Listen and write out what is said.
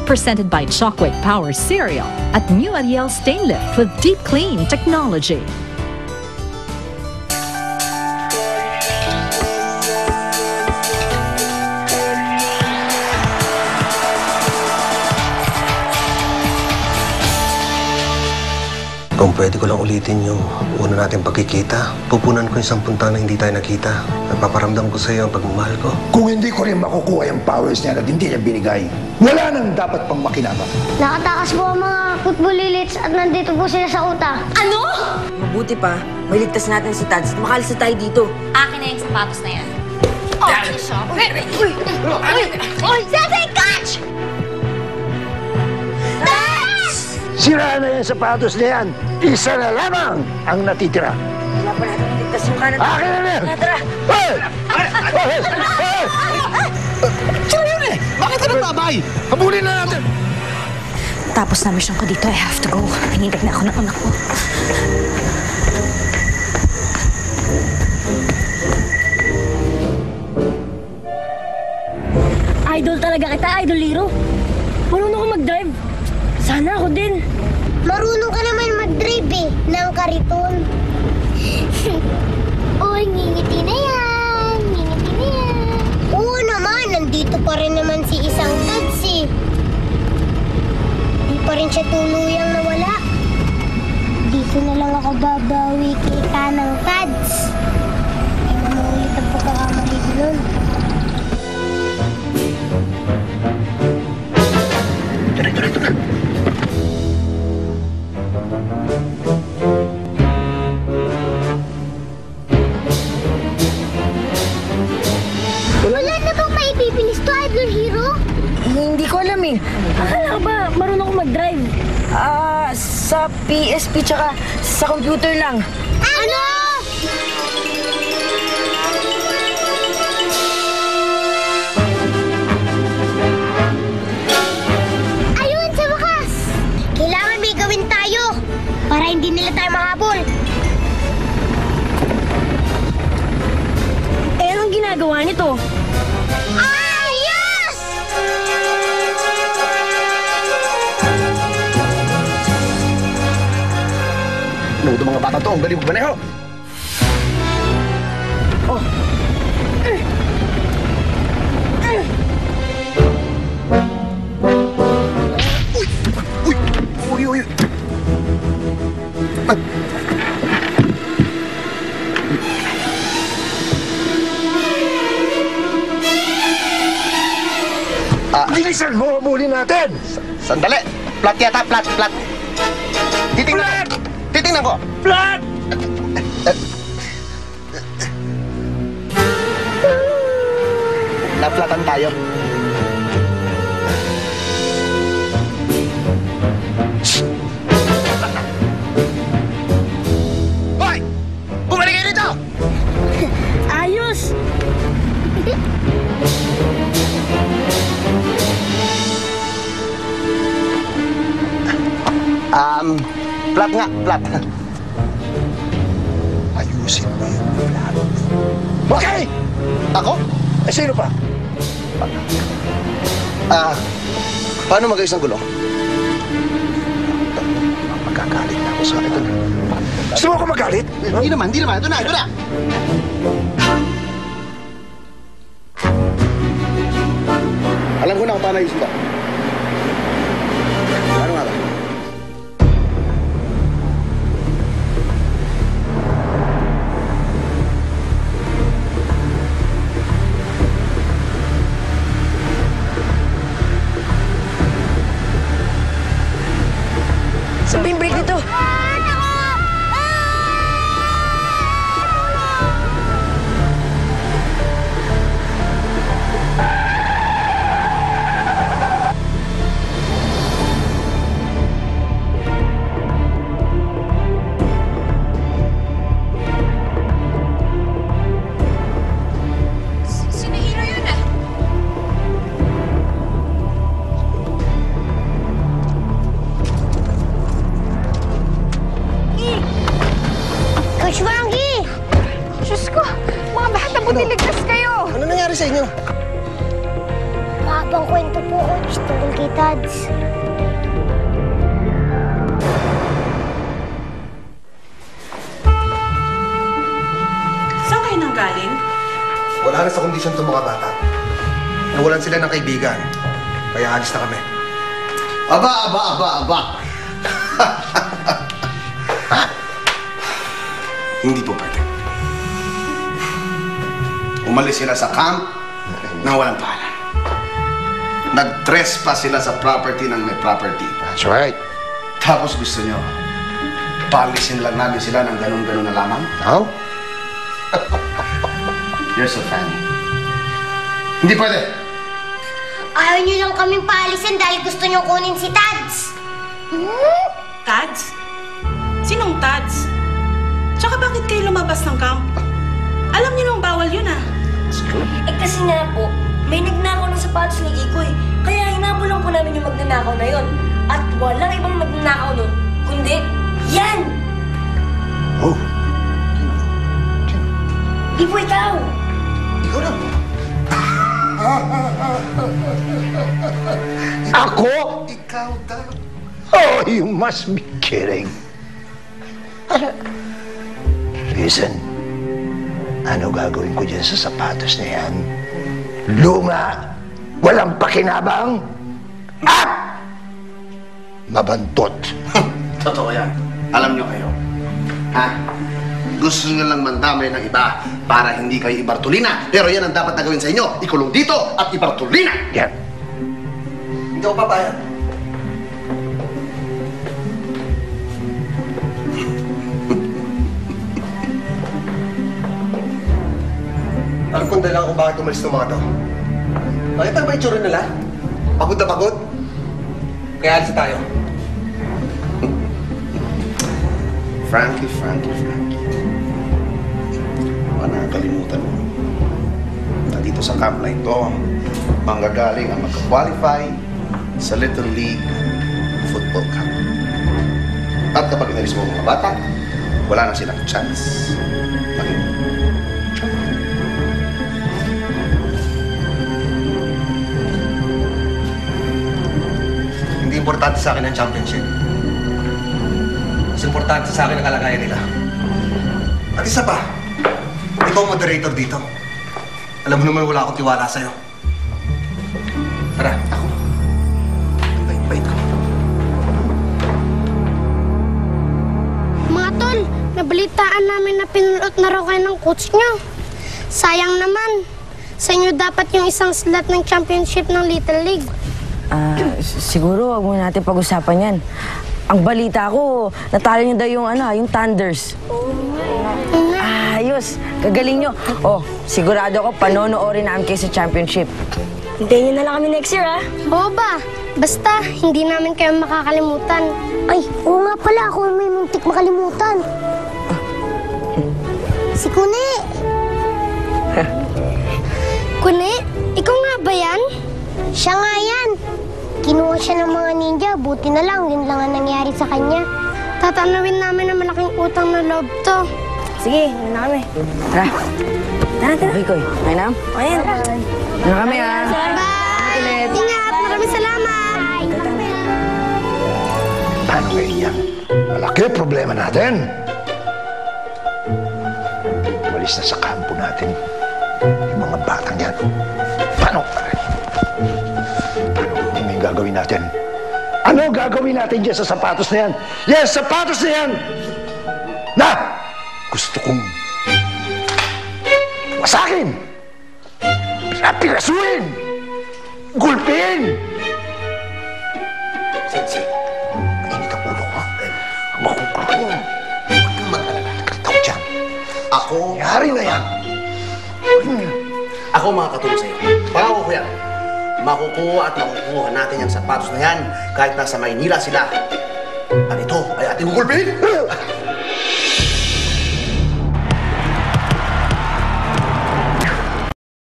Presented by Shockwave Power Cereal at New Ariel Stainlift with Deep Clean Technology. Kung pwede ko lang ulitin yung una natin pagkikita, pupunan ko yung 10 taon na hindi tayo nakita. Nagpaparamdam ko sa iyo ang pagmamahal ko. Kung hindi ko rin makukuha yung powers niya na hindi niya binigay, wala nang dapat pang makinabang. Nakatakas po ang mga football elits at nandito po sila sa uta. Ano? Mabuti pa, may ligtas natin si Tads at makalis na tayo dito. Akin na yung sapatos na yan. Oh, siya. Uy! Sensei, catch! Sira na yung sapatos na yan. Isa na lamang ang natitira. Wala pa natin ligtas yung kanan. Akin na yan! Tara! Hey! Sino yun eh? Bakit ka nagbabay? Habulin na natin! Tapos na mission ko dito, I have to go. Hinintag na ako ng anak ko. Idol talaga kita, Idol Hero. Marunong ko mag-drive. Sana ako din. Marunong ka naman mag-drive eh, ng kariton. Uy, ngingiti na yan. Ngingiti na yan. Oo naman, nandito pa rin naman si isang Tads eh. Di pa rin siya tuluyang nawala. Dito na lang ako babawi kita ng Tads. Ay, mamulit ang pagkakamali nun. Ito na. Wala na bang maipipilis to, Idol Hero? Hindi ko alam eh. Akala ko ba marunong ko mag-drive? Sa PSP tsaka sa computer lang. Ano? Ayun, sa wakas! Kailangan may gawin tayo para hindi nila tayo mahabol. Eh, anong ginagawa nito? Ayos! Ano ito mga bata to? Ang galing maneho! Uy! Bilisan mo, muli natin! Sandali! Plat yata, plat! Titingnan ko! Plat! Naplatan tayo. Hoy! Bumalik kayo dito! Ayos! Plat nga, plat. Ayusin mo yung plat. Okay! Ako? Eh, sino pa? Paano mag-ayos ng gulo? Magkagalit na ako sa ito na. Gusto mo ako magalit? Hindi naman. Ito na. Alam ko na kung paano ayusin to. Ano nga ba? Sabihin break dito. kay Tads. Saan kayo nanggaling? Wala na sa kondisyon itong mga bata. Nawalan sila ng kaibigan. Kaya alis na kami. Aba! Hindi po pwede. Umalis sila sa camp nang walang paalam. Nag-trespass sila sa property ng may property. That's right. Tapos gusto nyo, palisin lang namin sila ng ganun-ganun na lamang? No? You're so funny. Hindi pwede. Ayaw niyo lang kaming paalisin dahil gusto niyo kunin si Tads. Tads? Sinong Tads? Tsaka bakit kayo lumabas ng camp? Alam niyo nung bawal yun ah. Eh kasi nga po, may nagnakaw ng sapatos ni Ikoy. Kaya hinabol lang po namin yung magnanakaw na yon. At walang ibang magnanakaw nun, kundi yan! Oh. Di po ikaw! Ikaw lang. Ako? Ikaw daw. Oh, you must be kidding. Listen, ano gagawin ko dyan sa sapatos na yan? Luma, walang pakinabang, at mabantot. Totoo yan. Alam nyo kayo. Ha? Gusto nyo lang mandamay ng iba para hindi kayo ibartulina. Pero yan ang dapat na gawin sa inyo. Ikulong dito at ibartulina. Yan. Hindi ako papayag. Alam kong dahilan kung bakit umalis ng mga to. Nakita ba yung tsura nila? Pagod na pagod? Kaya alis tayo. Frankie. Baka nakakalimutan mo. Na dito sa camp na ito, manggagaling ang magka-qualify sa Little League Football Cup. At kapag inalis mo ang mga bata, wala na silang chance maging champion. Hindi importante sa akin ang championship. Mas importante sa akin ang kalagayan nila. At isa pa, ikaw ang moderator dito. Alam mo naman wala akong tiwala sa'yo. Tara, ako. Ang bait-bait ko. Mga tol, nabalitaan namin na pinulot na raw kayo ng coach niyo. Sayang naman. Sa inyo dapat yung isang slot ng championship ng Little League. Siguro wag muna natin pag-usapan yan. Ang balita ko, natalo niyo daw yung Thunders. Ayos, kagaling nyo. Oh, sigurado ko panonoorin namin kayo sa championship. Hintayin niyo na lang kami next year, ha? Oo ba? Basta, hindi namin kayo makakalimutan. Ay, oo nga pala. Ako may muntik makalimutan. Si Kune. Kune, ikaw nga ba yan? Siya nga yan. Kinuha siya ng mga ninja. Buti na lang, yun lang ang nangyari sa kanya. Tatanawin namin ang malaking utang na loob to. Sige, yun na kami. Tara. Tara. Koy, may nam? Ayan. Ano kami, ha? Bye! Ulit. Ingat! Maraming salamat! Paano ngayon yan? Malaki problema natin. Walis na sa kampo natin yung mga batang yan. Paano? Ano yung gagawin natin? Ano gagawin natin dyan sa sapatos na yan? Yes, sapatos na yan! Na! Gusto kong wasakin! Pirasuin! Gulpin! Sensei, mainit ang ulo ko. Makukulong. Huwag kang mag-alala. Nagkataw dyan. Ako, Yari na yan. ako makakatulong sa'yo. Pangako ko yan. Makukuha at makukuha natin yung sapatos na yan kahit nasa Maynila sila. At ito ay ating gugulpin.